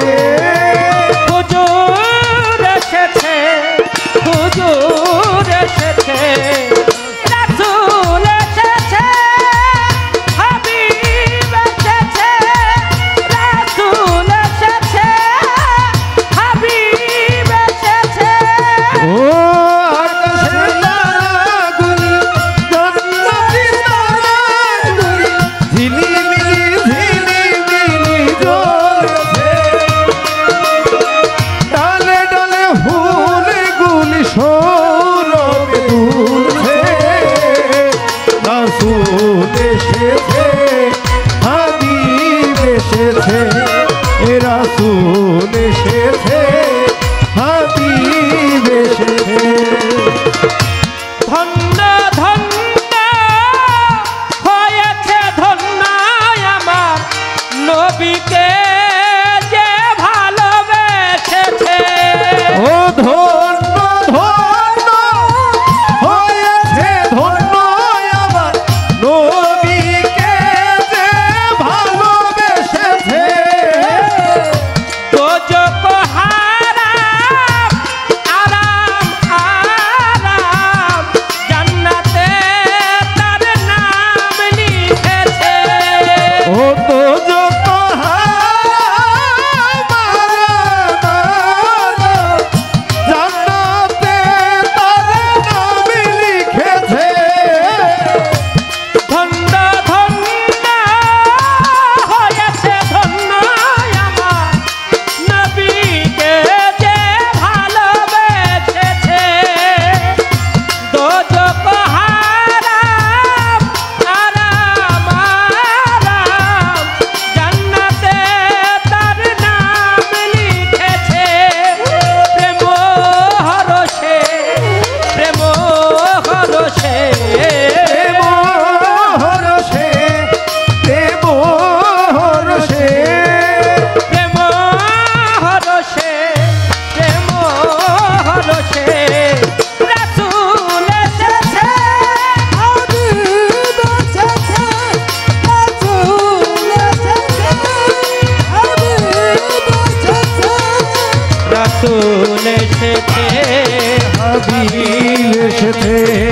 হুজুর এসেছে, হুজুর এসেছে, রাসূল এসেছে, হাবিব এসেছে, রাসূল এসেছে, হাবিব এসেছে। ও আকাশে তারাগুলি জান্নাতি তারাগুলি ঝিলিমিলি ঝিলিমিলি জ্বলছে, ডালে ডালে ফুলগুলি সৌরভে দুলছে। রাসূল এসেছে, হাবিব এসেছে, রাসূল এসেছে, হাবিব এসেছে। ধন্য ধন্য হয়েছে, ধন্য আমার নবীকে যে ভালোবেসেছে। ও ধন্য ধন্য হয়েছে, ধন্য আমার নবীকে যে ভালোবেসেছে। দোজখ হারাম আরাম আরাম, জান্নাতে তার নাম লিখেছে। ও তো যত হারাম রসে প্রেম হরসে প্রেম হরসে রাসূল এসেছে হাবিব এসেছে রাসূল এসেছে হাবিব এসেছে রাসূল এসেছে হাবিব এসেছে